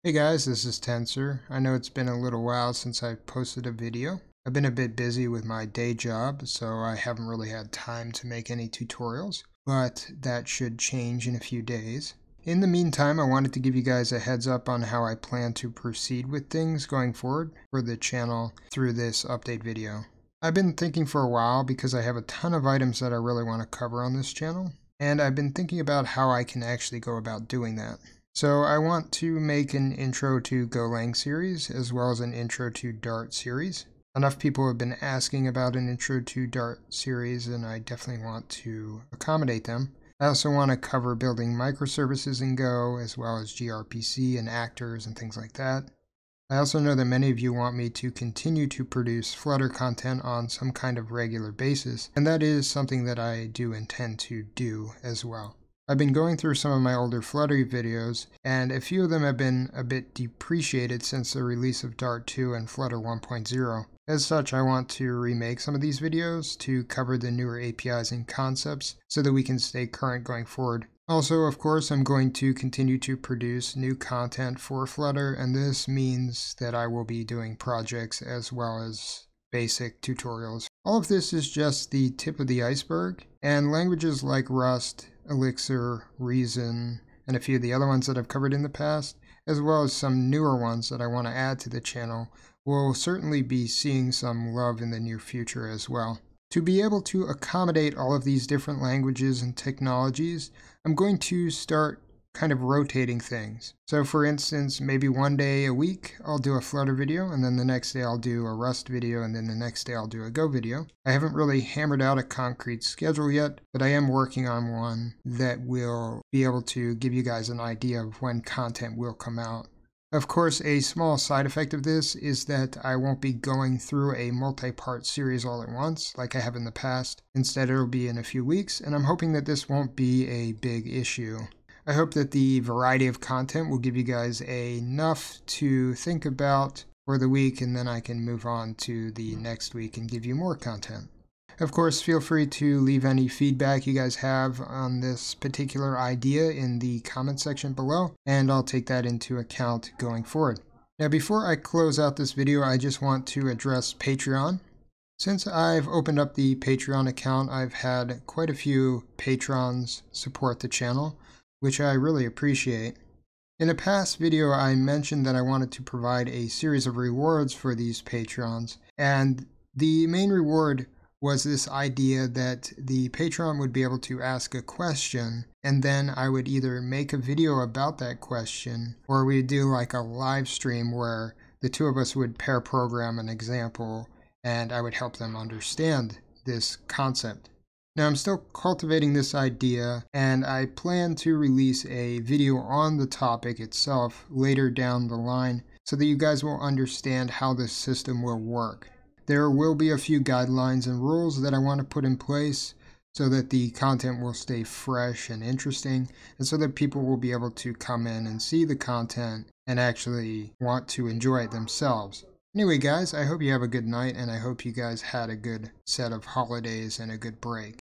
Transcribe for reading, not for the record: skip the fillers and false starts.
Hey guys, this is Tensor. I know it's been a little while since I posted a video. I've been a bit busy with my day job, so I haven't really had time to make any tutorials, but that should change in a few days. In the meantime, I wanted to give you guys a heads up on how I plan to proceed with things going forward for the channel through this update video. I've been thinking for a while because I have a ton of items that I really want to cover on this channel, and I've been thinking about how I can actually go about doing that. So I want to make an intro to Golang series as well as an intro to Dart series. Enough people have been asking about an intro to Dart series, and I definitely want to accommodate them. I also want to cover building microservices in Go as well as gRPC and actors and things like that. I also know that many of you want me to continue to produce Flutter content on some kind of regular basis, and that is something that I do intend to do as well. I've been going through some of my older Flutter videos, and a few of them have been a bit depreciated since the release of Dart 2 and Flutter 1.0. As such, I want to remake some of these videos to cover the newer APIs and concepts so that we can stay current going forward. Also, of course, I'm going to continue to produce new content for Flutter, and this means that I will be doing projects as well as basic tutorials. All of this is just the tip of the iceberg, and languages like Rust, Elixir, Reason, and a few of the other ones that I've covered in the past, as well as some newer ones that I want to add to the channel, will certainly be seeing some love in the near future as well. To be able to accommodate all of these different languages and technologies, I'm going to start kind of rotating things. So for instance, maybe one day a week I'll do a Flutter video, and then the next day I'll do a Rust video, and then the next day I'll do a Go video. I haven't really hammered out a concrete schedule yet, but I am working on one that will be able to give you guys an idea of when content will come out. Of course, a small side effect of this is that I won't be going through a multi-part series all at once like I have in the past. Instead, it'll be in a few weeks, and I'm hoping that this won't be a big issue. I hope that the variety of content will give you guys enough to think about for the week, and then I can move on to the next week and give you more content. Of course, feel free to leave any feedback you guys have on this particular idea in the comment section below, and I'll take that into account going forward. Now, before I close out this video, I just want to address Patreon. Since I've opened up the Patreon account, I've had quite a few patrons support the channel, which I really appreciate. In a past video, I mentioned that I wanted to provide a series of rewards for these patrons, and the main reward was this idea that the patron would be able to ask a question, and then I would either make a video about that question, or we'd do like a live stream where the two of us would pair program an example, and I would help them understand this concept. Now, I'm still cultivating this idea, and I plan to release a video on the topic itself later down the line so that you guys will understand how this system will work. There will be a few guidelines and rules that I want to put in place so that the content will stay fresh and interesting, and so that people will be able to come in and see the content and actually want to enjoy it themselves. Anyway, guys, I hope you have a good night, and I hope you guys had a good set of holidays and a good break.